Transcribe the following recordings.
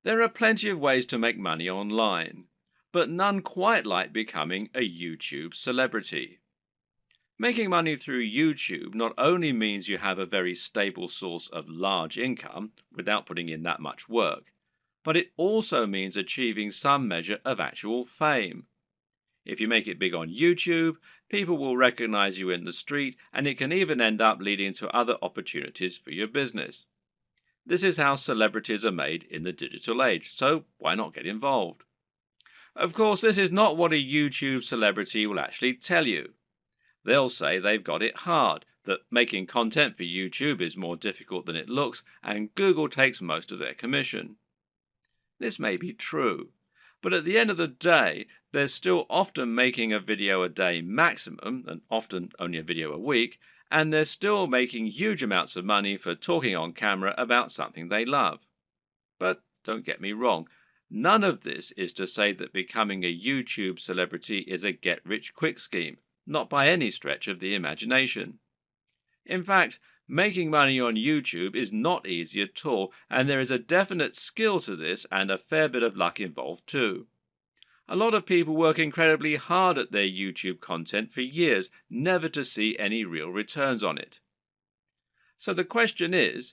There are plenty of ways to make money online, but none quite like becoming a YouTube celebrity. Making money through YouTube not only means you have a very stable source of large income without putting in that much work, but it also means achieving some measure of actual fame. If you make it big on YouTube, people will recognize you in the street, and it can even end up leading to other opportunities for your business. This is how celebrities are made in the digital age, so why not get involved? Of course, this is not what a YouTube celebrity will actually tell you. They'll say they've got it hard, that making content for YouTube is more difficult than it looks, and Google takes most of their commission. This may be true, but at the end of the day, they're still often making a video a day maximum, and often only a video a week, and they're still making huge amounts of money for talking on camera about something they love. But don't get me wrong, none of this is to say that becoming a YouTube celebrity is a get-rich-quick scheme, not by any stretch of the imagination. In fact, making money on YouTube is not easy at all, and there is a definite skill to this and a fair bit of luck involved too. A lot of people work incredibly hard at their YouTube content for years, never to see any real returns on it. So the question is,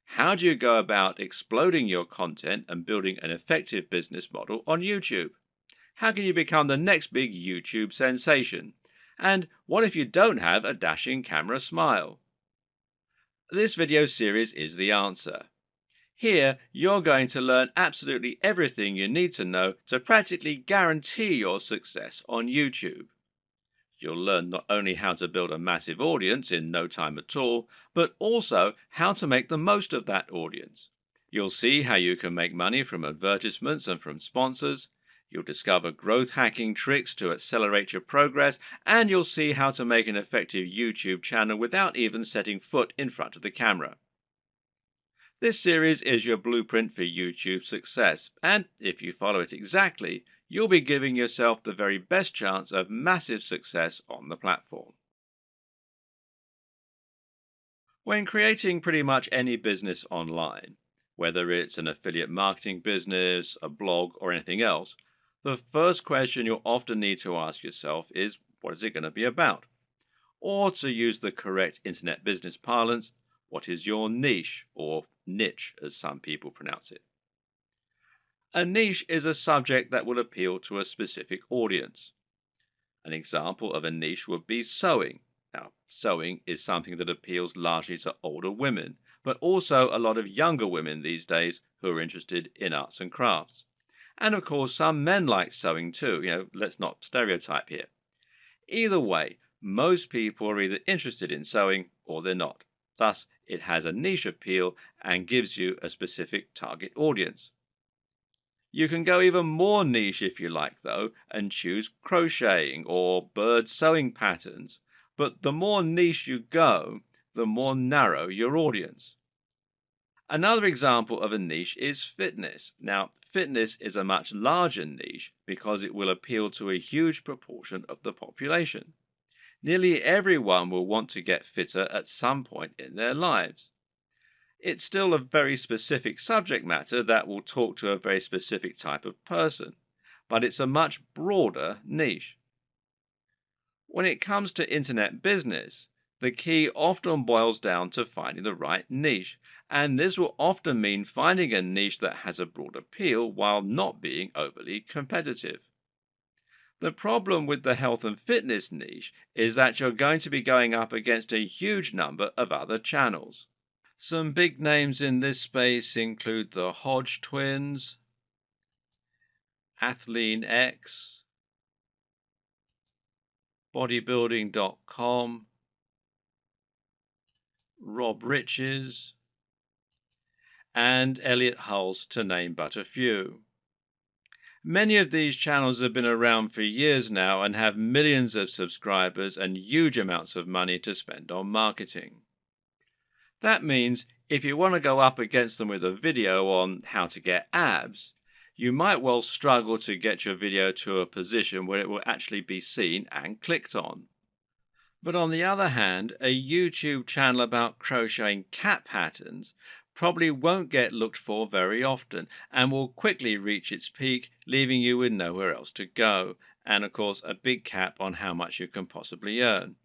how do you go about exploding your content and building an effective business model on YouTube? How can you become the next big YouTube sensation? And what if you don't have a dashing camera smile? This video series is the answer. Here, you're going to learn absolutely everything you need to know to practically guarantee your success on YouTube. You'll learn not only how to build a massive audience in no time at all, but also how to make the most of that audience. You'll see how you can make money from advertisements and from sponsors. You'll discover growth hacking tricks to accelerate your progress, and you'll see how to make an effective YouTube channel without even setting foot in front of the camera. This series is your blueprint for YouTube success, and if you follow it exactly, you'll be giving yourself the very best chance of massive success on the platform. When creating pretty much any business online, whether it's an affiliate marketing business, a blog, or anything else, the first question you'll often need to ask yourself is, what is it going to be about? Or to use the correct internet business parlance, what is your niche, or niche as some people pronounce it? A niche is a subject that will appeal to a specific audience. An example of a niche would be sewing. Now, sewing is something that appeals largely to older women, but also a lot of younger women these days who are interested in arts and crafts. And of course, some men like sewing too. Let's not stereotype here. Either way, most people are either interested in sewing or they're not. Thus, it has a niche appeal and gives you a specific target audience. You can go even more niche if you like, though, and choose crocheting or bird sewing patterns. But the more niche you go, the more narrow your audience. Another example of a niche is fitness. Now, fitness is a much larger niche because it will appeal to a huge proportion of the population. Nearly everyone will want to get fitter at some point in their lives. It's still a very specific subject matter that will talk to a very specific type of person, but it's a much broader niche. When it comes to internet business, the key often boils down to finding the right niche, and this will often mean finding a niche that has a broad appeal while not being overly competitive. The problem with the health and fitness niche is that you're going to be going up against a huge number of other channels. Some big names in this space include the Hodge twins, Athlean X, bodybuilding.com, Rob Riches, and Elliot Hulse, to name but a few. Many of these channels have been around for years now and have millions of subscribers and huge amounts of money to spend on marketing. That means if you want to go up against them with a video on how to get abs, you might well struggle to get your video to a position where it will actually be seen and clicked on. But on the other hand, a YouTube channel about crocheting cat patterns probably won't get looked for very often and will quickly reach its peak, leaving you with nowhere else to go, and of course a big cap on how much you can possibly earn.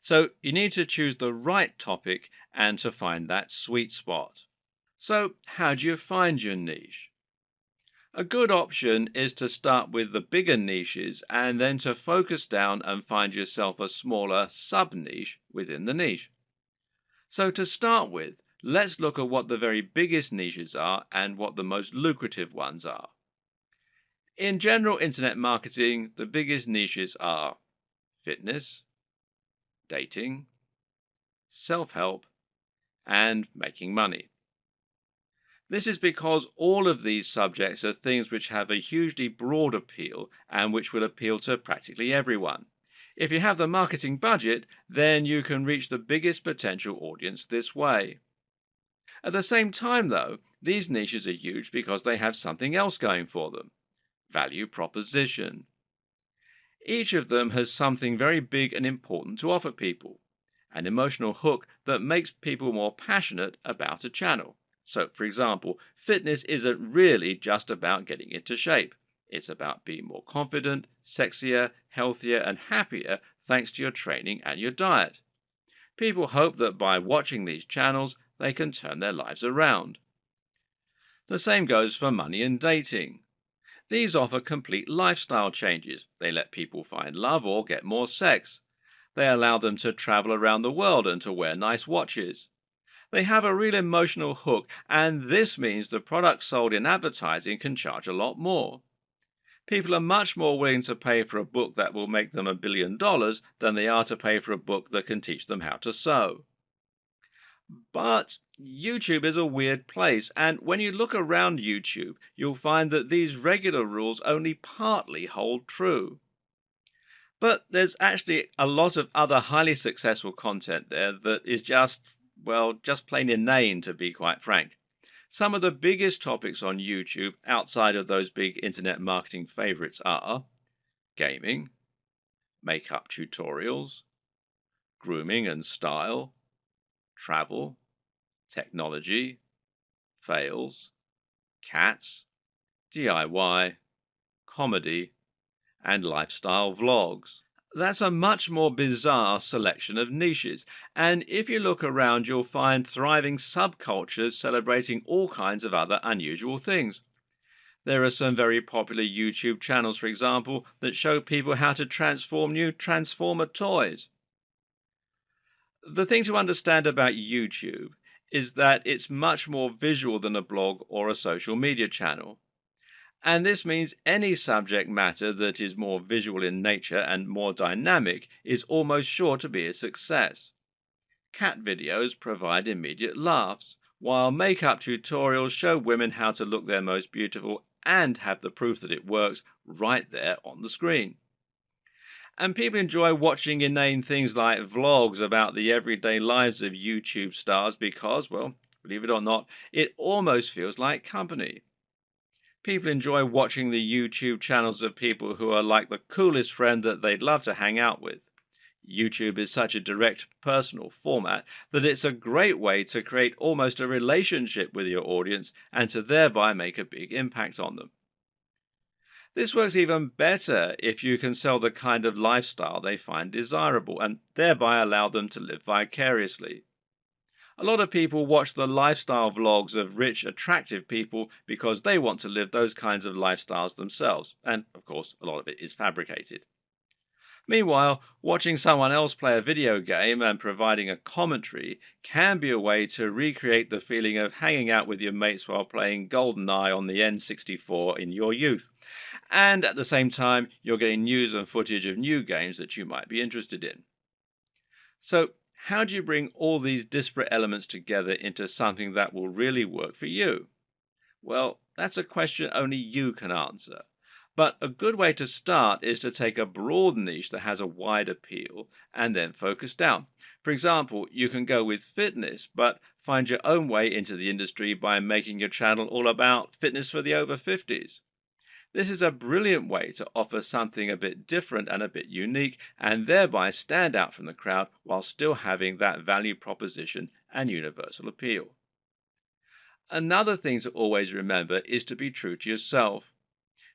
So you need to choose the right topic and to find that sweet spot. So, how do you find your niche? A good option is to start with the bigger niches and then to focus down and find yourself a smaller sub niche within the niche. So, to start with, let's look at what the very biggest niches are and what the most lucrative ones are. In general internet marketing, the biggest niches are fitness, dating, self help, and making money. This is because all of these subjects are things which have a hugely broad appeal and which will appeal to practically everyone. If you have the marketing budget, then you can reach the biggest potential audience this way. At the same time, though, these niches are huge because they have something else going for them: value proposition. Each of them has something very big and important to offer people, an emotional hook that makes people more passionate about a channel. So, for example, fitness isn't really just about getting into shape. It's about being more confident, sexier, healthier, and happier thanks to your training and your diet. People hope that by watching these channels, they can turn their lives around. The same goes for money and dating. These offer complete lifestyle changes. They let people find love or get more sex. They allow them to travel around the world and to wear nice watches. They have a real emotional hook, and this means the products sold in advertising can charge a lot more. People are much more willing to pay for a book that will make them $1 billion than they are to pay for a book that can teach them how to sew. But YouTube is a weird place, and when you look around YouTube, you'll find that these regular rules only partly hold true. But there's actually a lot of other highly successful content there that is just plain inane, to be quite frank. Some of the biggest topics on YouTube outside of those big internet marketing favorites are gaming, makeup tutorials, grooming and style, travel, technology, fails, cats, DIY, comedy, and lifestyle vlogs. That's a much more bizarre selection of niches, and if you look around, you'll find thriving subcultures celebrating all kinds of other unusual things. There are some very popular YouTube channels, for example, that show people how to transform new Transformer toys. The thing to understand about YouTube is that it's much more visual than a blog or a social media channel. And this means any subject matter that is more visual in nature and more dynamic is almost sure to be a success. Cat videos provide immediate laughs, while makeup tutorials show women how to look their most beautiful and have the proof that it works right there on the screen. And people enjoy watching inane things like vlogs about the everyday lives of YouTube stars because, well, believe it or not, it almost feels like company. People enjoy watching the YouTube channels of people who are like the coolest friend that they'd love to hang out with. YouTube is such a direct, personal format that it's a great way to create almost a relationship with your audience and to thereby make a big impact on them. This works even better if you can sell the kind of lifestyle they find desirable and thereby allow them to live vicariously. A lot of people watch the lifestyle vlogs of rich, attractive people because they want to live those kinds of lifestyles themselves, and of course, a lot of it is fabricated. Meanwhile, watching someone else play a video game and providing a commentary can be a way to recreate the feeling of hanging out with your mates while playing GoldenEye on the N64 in your youth. And at the same time, you're getting news and footage of new games that you might be interested in. So, how do you bring all these disparate elements together into something that will really work for you? Well, that's a question only you can answer. But a good way to start is to take a broad niche that has a wide appeal and then focus down. For example, you can go with fitness, but find your own way into the industry by making your channel all about fitness for the over 50s. This is a brilliant way to offer something a bit different and a bit unique, and thereby stand out from the crowd while still having that value proposition and universal appeal. Another thing to always remember is to be true to yourself.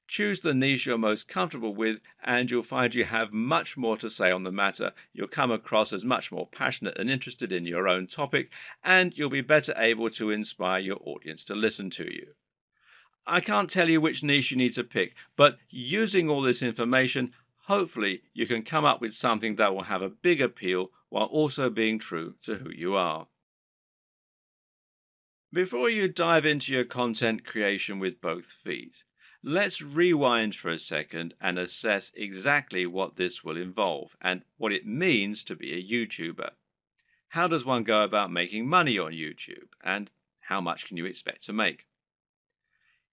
Choose the niche you're most comfortable with, and you'll find you have much more to say on the matter. You'll come across as much more passionate and interested in your own topic, and you'll be better able to inspire your audience to listen to you. I can't tell you which niche you need to pick, but using all this information, hopefully you can come up with something that will have a big appeal while also being true to who you are. Before you dive into your content creation with both feet, let's rewind for a second and assess exactly what this will involve and what it means to be a YouTuber. How does one go about making money on YouTube, and how much can you expect to make?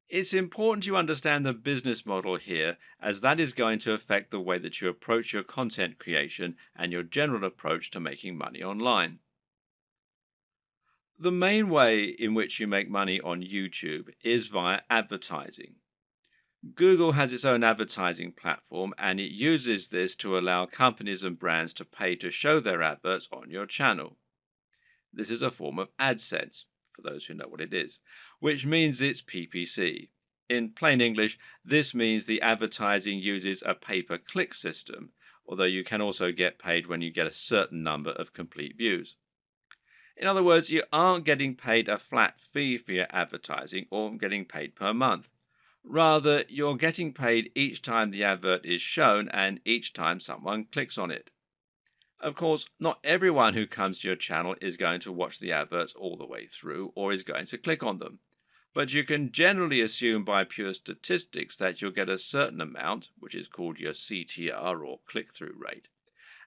It's important you understand the business model here, as that is going to affect the way that you approach your content creation and your general approach to making money online. The main way in which you make money on YouTube is via advertising. Google has its own advertising platform, and it uses this to allow companies and brands to pay to show their adverts on your channel. This is a form of AdSense, for those who know what it is, which means it's PPC. In plain English, this means the advertising uses a pay-per-click system, although you can also get paid when you get a certain number of complete views. In other words, you aren't getting paid a flat fee for your advertising or getting paid per month. Rather, you're getting paid each time the advert is shown and each time someone clicks on it. Of course, not everyone who comes to your channel is going to watch the adverts all the way through or is going to click on them. But you can generally assume by pure statistics that you'll get a certain amount, which is called your CTR or click-through rate.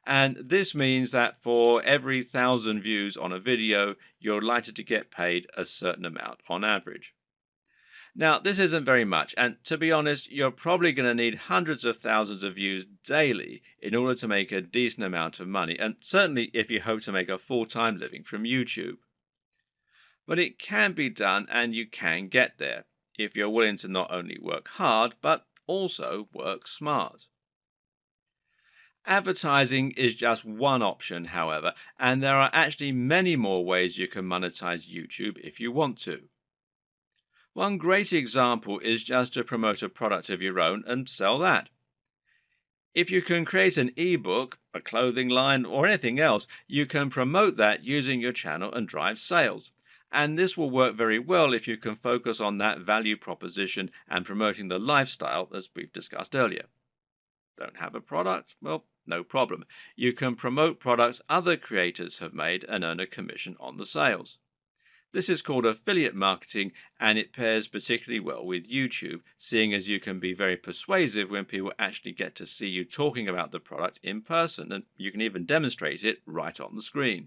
And this means that for every 1,000 views on a video, you're likely to get paid a certain amount on average. Now, this isn't very much, and to be honest, you're probably going to need hundreds of thousands of views daily in order to make a decent amount of money, and certainly if you hope to make a full-time living from YouTube. But it can be done, and you can get there, if you're willing to not only work hard, but also work smart. Advertising is just one option, however, and there are actually many more ways you can monetize YouTube if you want to. One great example is just to promote a product of your own and sell that. If you can create an ebook, a clothing line, or anything else, you can promote that using your channel and drive sales. And this will work very well if you can focus on that value proposition and promoting the lifestyle as we've discussed earlier. Don't have a product? Well, no problem. You can promote products other creators have made and earn a commission on the sales. This is called affiliate marketing, and it pairs particularly well with YouTube, seeing as you can be very persuasive when people actually get to see you talking about the product in person, and you can even demonstrate it right on the screen.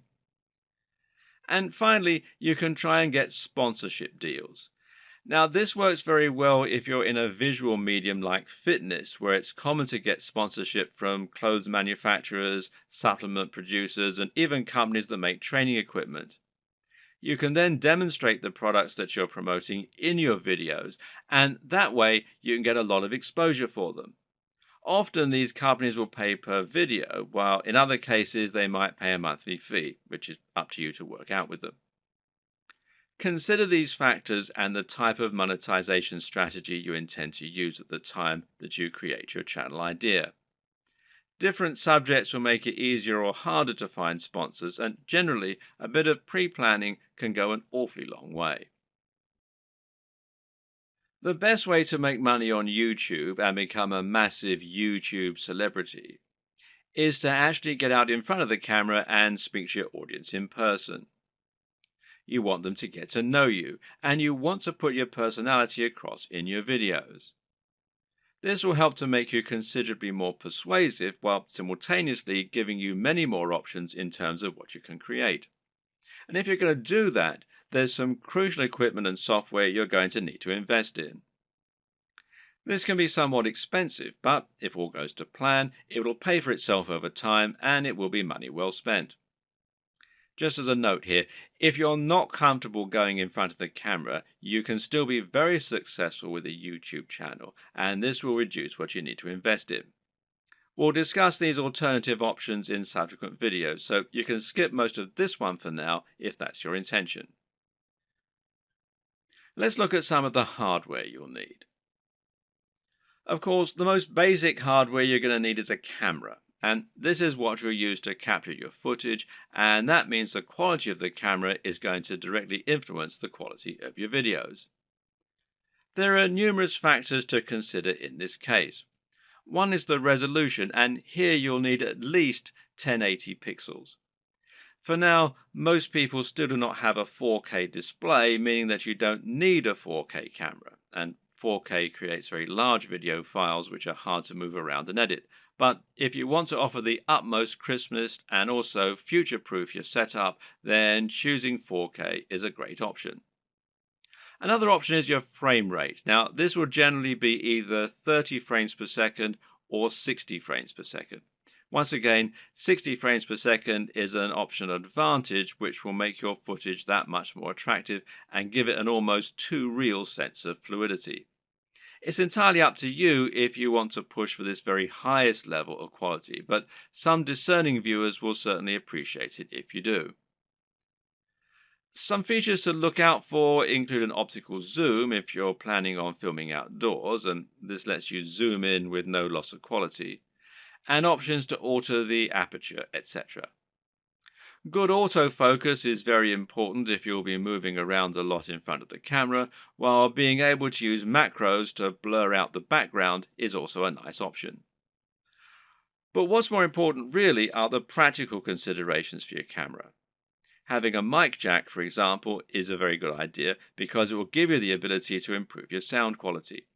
And finally, you can try and get sponsorship deals. Now, this works very well if you're in a visual medium like fitness, where it's common to get sponsorship from clothes manufacturers, supplement producers, and even companies that make training equipment. You can then demonstrate the products that you're promoting in your videos, and that way you can get a lot of exposure for them. Often these companies will pay per video, while in other cases they might pay a monthly fee, which is up to you to work out with them. Consider these factors and the type of monetization strategy you intend to use at the time that you create your channel idea. Different subjects will make it easier or harder to find sponsors, and generally, a bit of pre-planning can go an awfully long way. The best way to make money on YouTube and become a massive YouTube celebrity is to actually get out in front of the camera and speak to your audience in person. You want them to get to know you, and you want to put your personality across in your videos. This will help to make you considerably more persuasive while simultaneously giving you many more options in terms of what you can create. And if you're going to do that, there's some crucial equipment and software you're going to need to invest in. This can be somewhat expensive, but if all goes to plan, it will pay for itself over time and it will be money well spent. Just as a note here, if you're not comfortable going in front of the camera, you can still be very successful with a YouTube channel, and this will reduce what you need to invest in. We'll discuss these alternative options in subsequent videos, so you can skip most of this one for now if that's your intention. Let's look at some of the hardware you'll need. Of course, the most basic hardware you're going to need is a camera, and this is what you'll use to capture your footage, and that means the quality of the camera is going to directly influence the quality of your videos. There are numerous factors to consider in this case. One is the resolution, and here you'll need at least 1080 pixels. For now, most people still do not have a 4K display, meaning that you don't need a 4K camera, and 4K creates very large video files which are hard to move around and edit. But if you want to offer the utmost crispness and also future-proof your setup, then choosing 4K is a great option. Another option is your frame rate. Now, this will generally be either 30 frames per second or 60 frames per second. Once again, 60 frames per second is an optional advantage which will make your footage that much more attractive and give it an almost too real sense of fluidity. It's entirely up to you if you want to push for this very highest level of quality, but some discerning viewers will certainly appreciate it if you do. Some features to look out for include an optical zoom if you're planning on filming outdoors, and this lets you zoom in with no loss of quality, and options to alter the aperture, etc. Good autofocus is very important if you'll be moving around a lot in front of the camera, while being able to use macros to blur out the background is also a nice option. But what's more important really are the practical considerations for your camera. Having a mic jack, for example, is a very good idea because it will give you the ability to improve your sound quality.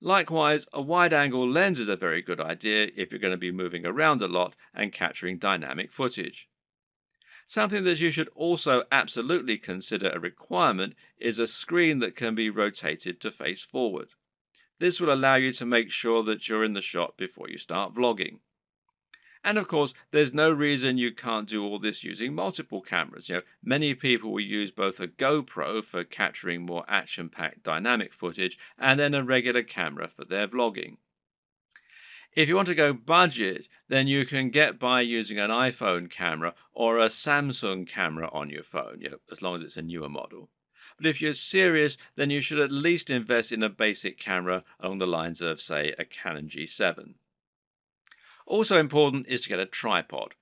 Likewise, a wide-angle lens is a very good idea if you're going to be moving around a lot and capturing dynamic footage. Something that you should also absolutely consider a requirement is a screen that can be rotated to face forward. This will allow you to make sure that you're in the shot before you start vlogging. And of course, there's no reason you can't do all this using multiple cameras. Many people will use both a GoPro for capturing more action-packed dynamic footage and then a regular camera for their vlogging. If you want to go budget, then you can get by using an iPhone camera or a Samsung camera on your phone, as long as it's a newer model. But if you're serious, then you should at least invest in a basic camera along the lines of, say, a Canon G7. Also important is to get a tripod.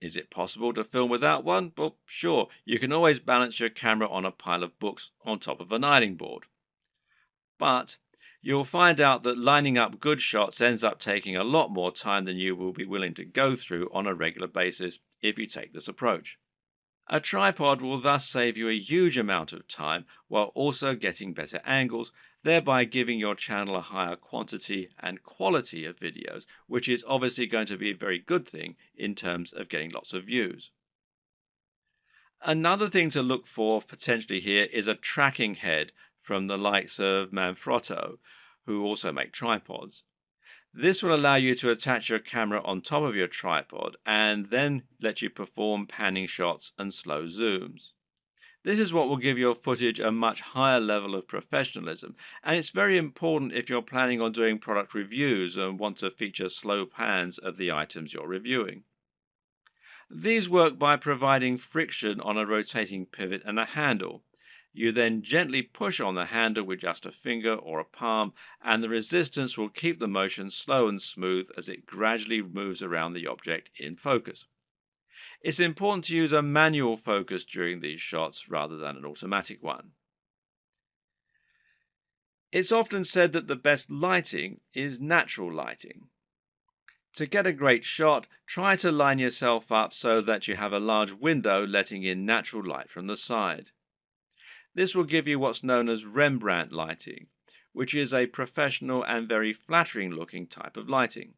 Is it possible to film without one? Well, sure, you can always balance your camera on a pile of books on top of an ironing board. But you'll find out that lining up good shots ends up taking a lot more time than you will be willing to go through on a regular basis if you take this approach. A tripod will thus save you a huge amount of time while also getting better angles, thereby giving your channel a higher quantity and quality of videos, which is obviously going to be a very good thing in terms of getting lots of views. Another thing to look for potentially here is a tracking head from the likes of Manfrotto, who also make tripods. This will allow you to attach your camera on top of your tripod and then let you perform panning shots and slow zooms. This is what will give your footage a much higher level of professionalism, and it's very important if you're planning on doing product reviews and want to feature slow pans of the items you're reviewing. These work by providing friction on a rotating pivot and a handle. You then gently push on the handle with just a finger or a palm, and the resistance will keep the motion slow and smooth as it gradually moves around the object in focus. It's important to use a manual focus during these shots rather than an automatic one. It's often said that the best lighting is natural lighting. To get a great shot, try to line yourself up so that you have a large window letting in natural light from the side. This will give you what's known as Rembrandt lighting, which is a professional and very flattering looking type of lighting.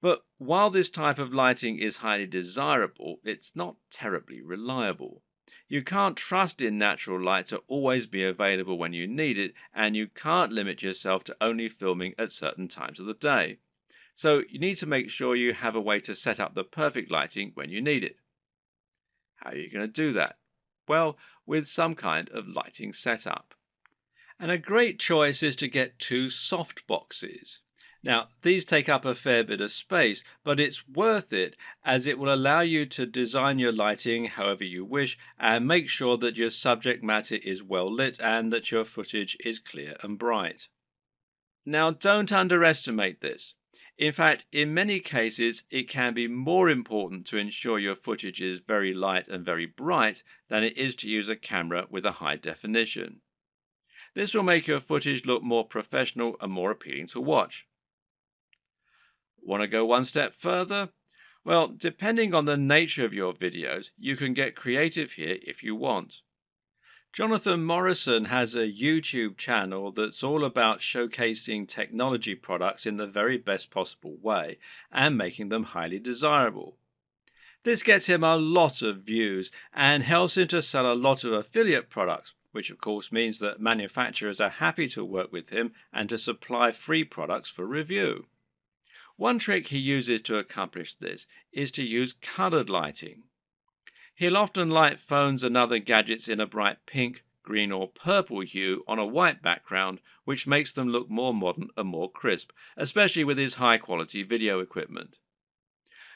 But while this type of lighting is highly desirable, it's not terribly reliable. You can't trust in natural light to always be available when you need it, and you can't limit yourself to only filming at certain times of the day. So you need to make sure you have a way to set up the perfect lighting when you need it. How are you going to do that? Well, with some kind of lighting setup. And a great choice is to get two soft boxes. Now, these take up a fair bit of space, but it's worth it as it will allow you to design your lighting however you wish and make sure that your subject matter is well lit and that your footage is clear and bright. Now, don't underestimate this. In fact, in many cases, it can be more important to ensure your footage is very light and very bright than it is to use a camera with a high definition. This will make your footage look more professional and more appealing to watch. Want to go one step further? Well, depending on the nature of your videos, you can get creative here if you want. Jonathan Morrison has a YouTube channel that's all about showcasing technology products in the very best possible way and making them highly desirable. This gets him a lot of views and helps him to sell a lot of affiliate products, which of course means that manufacturers are happy to work with him and to supply free products for review. One trick he uses to accomplish this is to use colored lighting. He'll often light phones and other gadgets in a bright pink, green or purple hue on a white background, which makes them look more modern and more crisp, especially with his high-quality video equipment.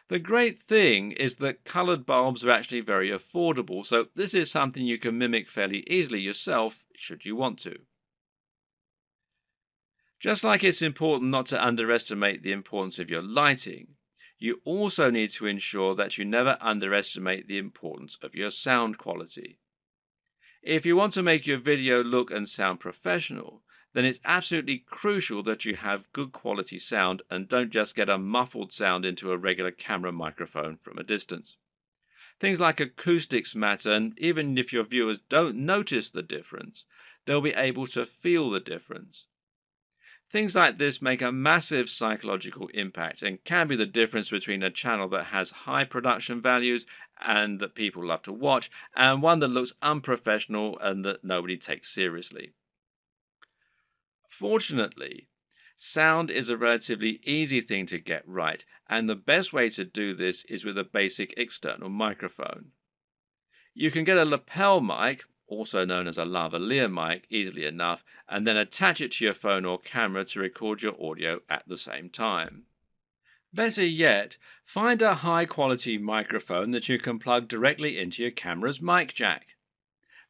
The great thing is that colored bulbs are actually very affordable, so this is something you can mimic fairly easily yourself, should you want to. Just like it's important not to underestimate the importance of your lighting, you also need to ensure that you never underestimate the importance of your sound quality. If you want to make your video look and sound professional, then it's absolutely crucial that you have good quality sound and don't just get a muffled sound into a regular camera microphone from a distance. Things like acoustics matter, and even if your viewers don't notice the difference, they'll be able to feel the difference. Things like this make a massive psychological impact and can be the difference between a channel that has high production values and that people love to watch, and one that looks unprofessional and that nobody takes seriously. Fortunately, sound is a relatively easy thing to get right, and the best way to do this is with a basic external microphone. You can get a lapel mic, also known as a lavalier mic, easily enough, and then attach it to your phone or camera to record your audio at the same time. Better yet, find a high-quality microphone that you can plug directly into your camera's mic jack.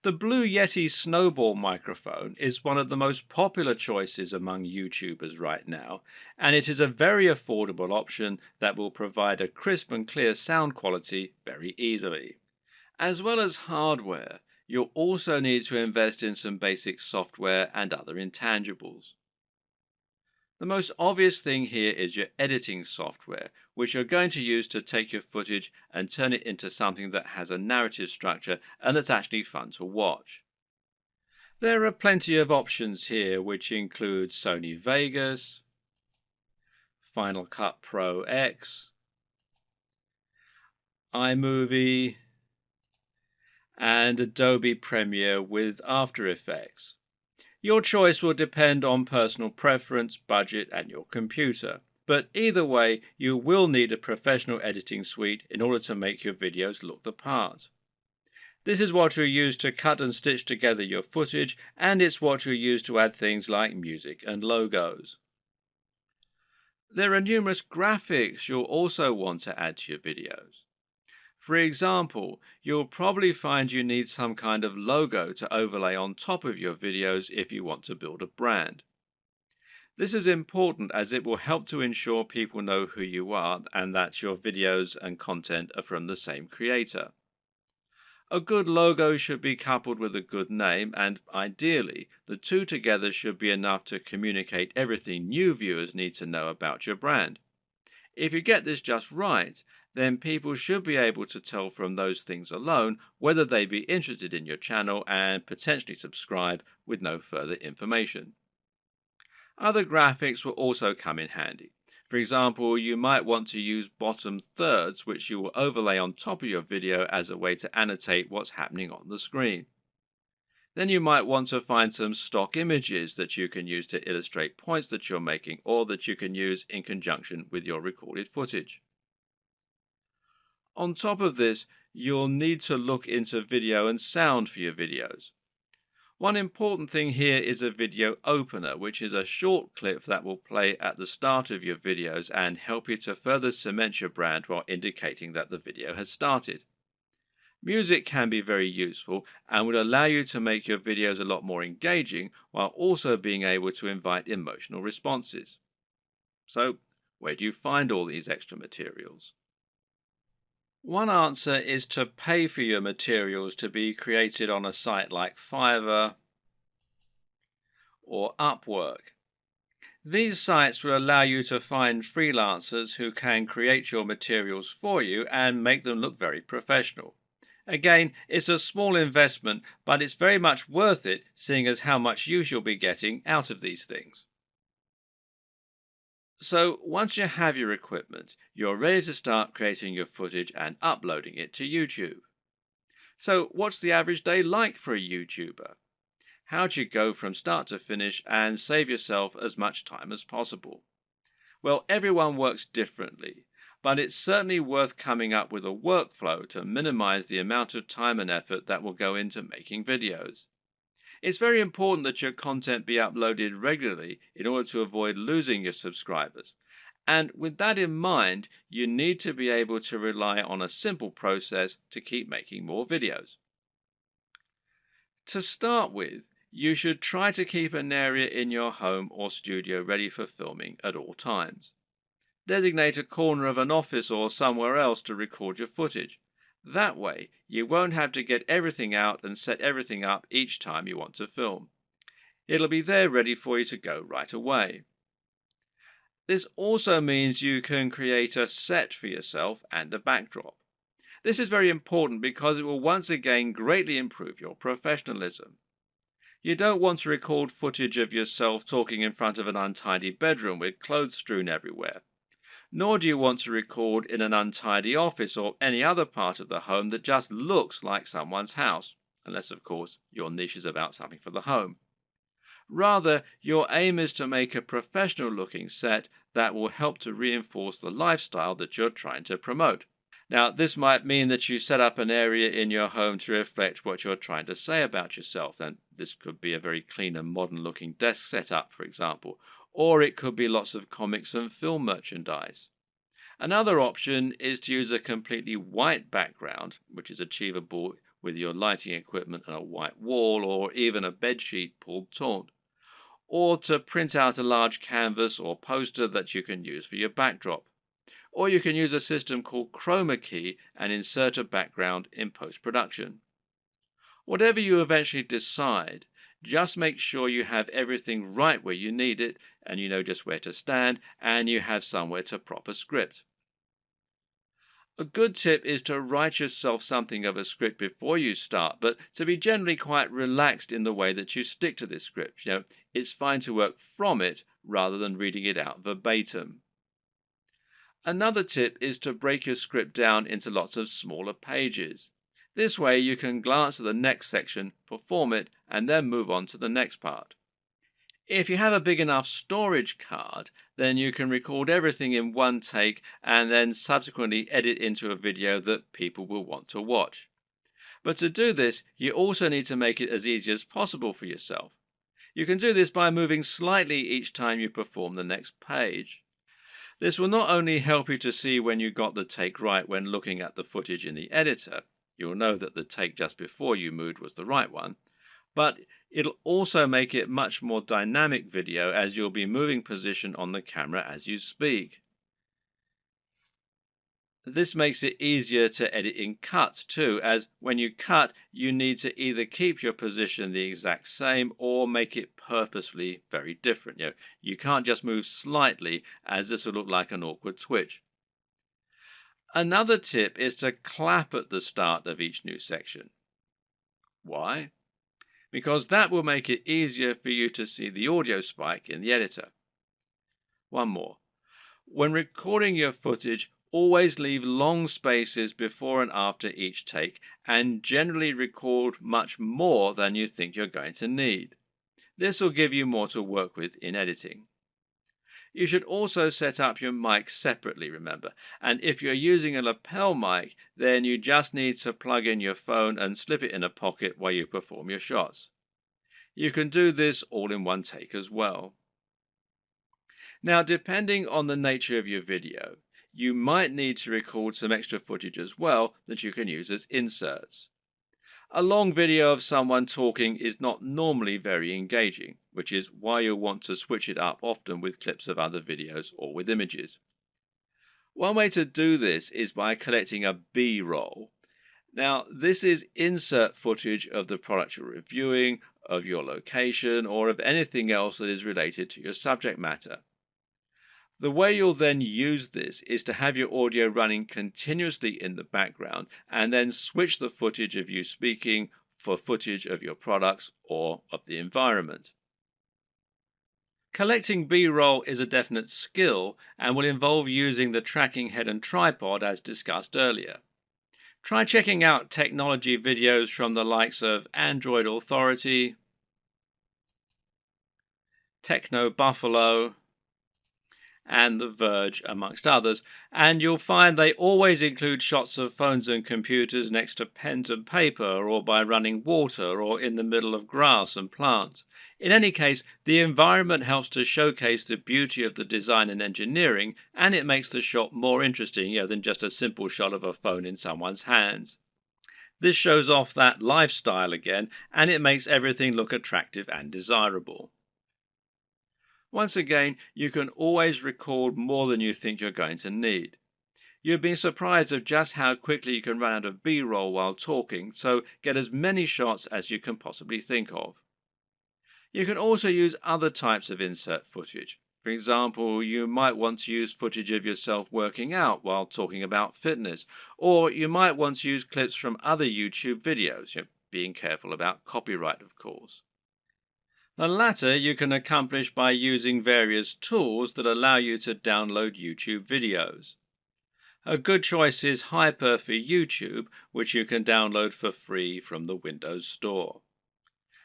The Blue Yeti Snowball microphone is one of the most popular choices among YouTubers right now, and it is a very affordable option that will provide a crisp and clear sound quality very easily. As well as hardware, you'll also need to invest in some basic software and other intangibles. The most obvious thing here is your editing software, which you're going to use to take your footage and turn it into something that has a narrative structure and that's actually fun to watch. There are plenty of options here, which include Sony Vegas, Final Cut Pro X, iMovie, and Adobe Premiere with After Effects. Your choice will depend on personal preference, budget, and your computer. But either way, you will need a professional editing suite in order to make your videos look the part. This is what you'll use to cut and stitch together your footage, and it's what you'll use to add things like music and logos. There are numerous graphics you'll also want to add to your videos. For example, you'll probably find you need some kind of logo to overlay on top of your videos if you want to build a brand. This is important as it will help to ensure people know who you are and that your videos and content are from the same creator. A good logo should be coupled with a good name, and ideally, the two together should be enough to communicate everything new viewers need to know about your brand. If you get this just right, then people should be able to tell from those things alone whether they be interested in your channel and potentially subscribe with no further information. Other graphics will also come in handy. For example, you might want to use bottom thirds, which you will overlay on top of your video as a way to annotate what's happening on the screen. Then you might want to find some stock images that you can use to illustrate points that you're making or that you can use in conjunction with your recorded footage. On top of this, you'll need to look into video and sound for your videos. One important thing here is a video opener, which is a short clip that will play at the start of your videos and help you to further cement your brand while indicating that the video has started. Music can be very useful and will allow you to make your videos a lot more engaging while also being able to invite emotional responses. So, where do you find all these extra materials? One answer is to pay for your materials to be created on a site like Fiverr or Upwork. These sites will allow you to find freelancers who can create your materials for you and make them look very professional. Again, it's a small investment, but it's very much worth it, seeing as how much use you'll be getting out of these things. So once you have your equipment, you're ready to start creating your footage and uploading it to YouTube. So what's the average day like for a YouTuber? How do you go from start to finish and save yourself as much time as possible? Well, everyone works differently, but it's certainly worth coming up with a workflow to minimize the amount of time and effort that will go into making videos. It's very important that your content be uploaded regularly in order to avoid losing your subscribers. And with that in mind, you need to be able to rely on a simple process to keep making more videos. To start with, you should try to keep an area in your home or studio ready for filming at all times. Designate a corner of an office or somewhere else to record your footage. That way, you won't have to get everything out and set everything up each time you want to film. It'll be there ready for you to go right away. This also means you can create a set for yourself and a backdrop. This is very important because it will once again greatly improve your professionalism. You don't want to record footage of yourself talking in front of an untidy bedroom with clothes strewn everywhere. Nor do you want to record in an untidy office or any other part of the home that just looks like someone's house, unless of course your niche is about something for the home. Rather, your aim is to make a professional looking set that will help to reinforce the lifestyle that you're trying to promote. Now, this might mean that you set up an area in your home to reflect what you're trying to say about yourself, and this could be a very clean and modern looking desk setup, for example, or it could be lots of comics and film merchandise. Another option is to use a completely white background, which is achievable with your lighting equipment and a white wall or even a bedsheet pulled taut, or to print out a large canvas or poster that you can use for your backdrop. Or you can use a system called chroma key and insert a background in post-production. Whatever you eventually decide, just make sure you have everything right where you need it, and you know just where to stand, and you have somewhere to prop a script. A good tip is to write yourself something of a script before you start, but to be generally quite relaxed in the way that you stick to this script. It's fine to work from it rather than reading it out verbatim. Another tip is to break your script down into lots of smaller pages. This way you can glance at the next section, perform it, and then move on to the next part. If you have a big enough storage card, then you can record everything in one take and then subsequently edit into a video that people will want to watch. But to do this, you also need to make it as easy as possible for yourself. You can do this by moving slightly each time you perform the next page. This will not only help you to see when you got the take right when looking at the footage in the editor, you'll know that the take just before you moved was the right one, but it'll also make it much more dynamic video as you'll be moving position on the camera as you speak. This makes it easier to edit in cuts too, as when you cut, you need to either keep your position the exact same or make it purposefully very different. You can't just move slightly, as this will look like an awkward twitch. Another tip is to clap at the start of each new section. Why? Because that will make it easier for you to see the audio spike in the editor. One more. When recording your footage, always leave long spaces before and after each take, and generally record much more than you think you're going to need. This will give you more to work with in editing. You should also set up your mic separately, remember, and if you're using a lapel mic, then you just need to plug in your phone and slip it in a pocket while you perform your shots. You can do this all in one take as well. Now, depending on the nature of your video, you might need to record some extra footage as well that you can use as inserts. A long video of someone talking is not normally very engaging, which is why you'll want to switch it up often with clips of other videos or with images. One way to do this is by collecting a B-roll. Now, this is insert footage of the product you're reviewing, of your location, or of anything else that is related to your subject matter. The way you'll then use this is to have your audio running continuously in the background and then switch the footage of you speaking for footage of your products or of the environment. Collecting B-roll is a definite skill and will involve using the tracking head and tripod as discussed earlier. Try checking out technology videos from the likes of Android Authority, Techno Buffalo, and The Verge, amongst others, and you'll find they always include shots of phones and computers next to pen and paper, or by running water, or in the middle of grass and plants. In any case, the environment helps to showcase the beauty of the design and engineering, and it makes the shot more interesting, than just a simple shot of a phone in someone's hands. This shows off that lifestyle again, and it makes everything look attractive and desirable. Once again, you can always record more than you think you're going to need. You've been surprised of just how quickly you can run out of B-roll while talking, so get as many shots as you can possibly think of. You can also use other types of insert footage. For example, you might want to use footage of yourself working out while talking about fitness, or you might want to use clips from other YouTube videos, being careful about copyright, of course. The latter you can accomplish by using various tools that allow you to download YouTube videos. A good choice is Hyper for YouTube, which you can download for free from the Windows Store.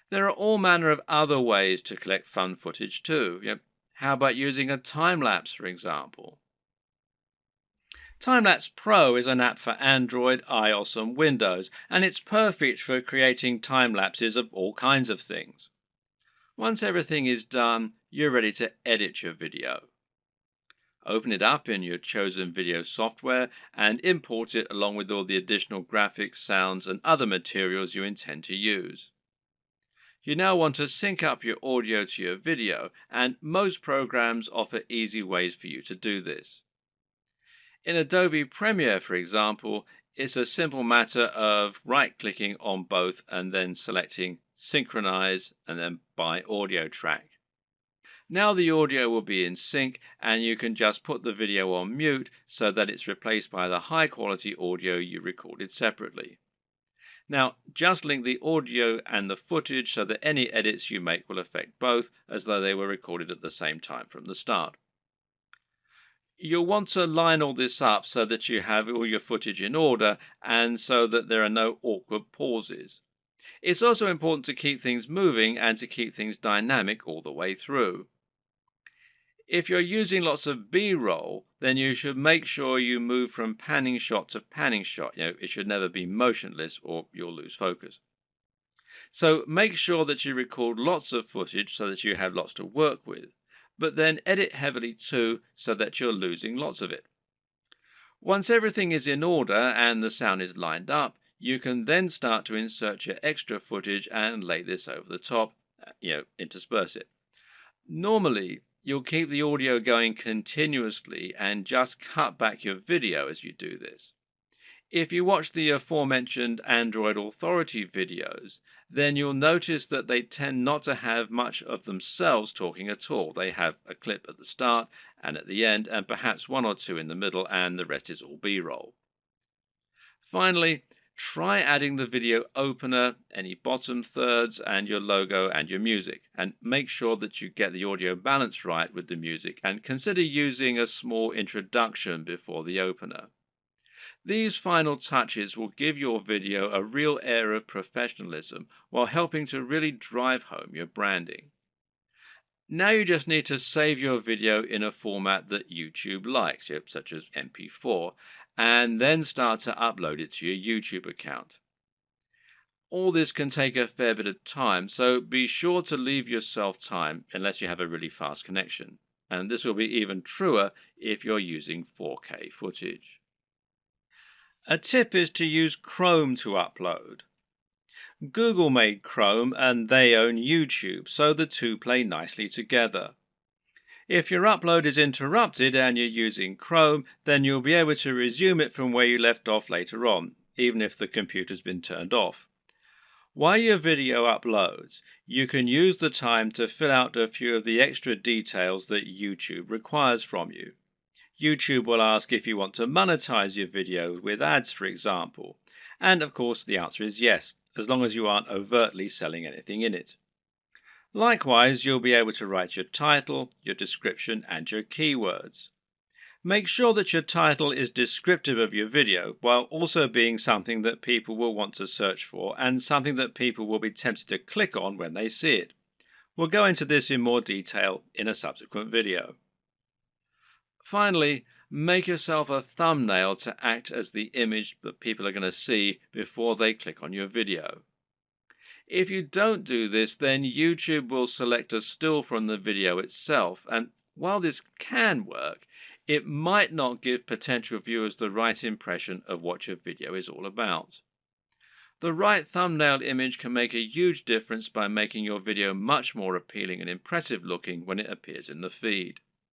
There are all manner of other ways to collect fun footage too. How about using a time-lapse, for example? Timelapse Pro is an app for Android, iOS and Windows, and it's perfect for creating time-lapses of all kinds of things. Once everything is done, you're ready to edit your video. Open it up in your chosen video software and import it along with all the additional graphics, sounds and other materials you intend to use. You now want to sync up your audio to your video, and most programs offer easy ways for you to do this. In Adobe Premiere, for example, it's a simple matter of right-clicking on both and then selecting Synchronize and then by audio track. Now the audio will be in sync and you can just put the video on mute so that it's replaced by the high-quality audio you recorded separately. Now just link the audio and the footage so that any edits you make will affect both, as though they were recorded at the same time from the start. You'll want to line all this up so that you have all your footage in order and so that there are no awkward pauses. It's also important to keep things moving and to keep things dynamic all the way through. If you're using lots of B-roll, then you should make sure you move from panning shot to panning shot. It should never be motionless or you'll lose focus. So make sure that you record lots of footage so that you have lots to work with, but then edit heavily too so that you're losing lots of it. Once everything is in order and the sound is lined up, you can then start to insert your extra footage and lay this over the top, intersperse it. Normally, you'll keep the audio going continuously and just cut back your video as you do this. If you watch the aforementioned Android Authority videos, then you'll notice that they tend not to have much of themselves talking at all. They have a clip at the start and at the end, and perhaps one or two in the middle, and the rest is all B-roll. Finally, try adding the video opener, any bottom thirds, and your logo and your music, and make sure that you get the audio balance right with the music, and consider using a small introduction before the opener. These final touches will give your video a real air of professionalism while helping to really drive home your branding. Now you just need to save your video in a format that YouTube likes, such as MP4, and then start to upload it to your YouTube account. All this can take a fair bit of time, so be sure to leave yourself time unless you have a really fast connection. And this will be even truer if you're using 4K footage. A tip is to use Chrome to upload. Google made Chrome and they own YouTube, so the two play nicely together. If your upload is interrupted and you're using Chrome, then you'll be able to resume it from where you left off later on, even if the computer's been turned off. While your video uploads, you can use the time to fill out a few of the extra details that YouTube requires from you. YouTube will ask if you want to monetize your video with ads, for example. And of course, the answer is yes, as long as you aren't overtly selling anything in it. Likewise, you'll be able to write your title, your description, and your keywords. Make sure that your title is descriptive of your video, while also being something that people will want to search for and something that people will be tempted to click on when they see it. We'll go into this in more detail in a subsequent video. Finally, make yourself a thumbnail to act as the image that people are going to see before they click on your video. If you don't do this, then YouTube will select a still from the video itself, and while this can work, it might not give potential viewers the right impression of what your video is all about. The right thumbnail image can make a huge difference by making your video much more appealing and impressive looking when it appears in the feed.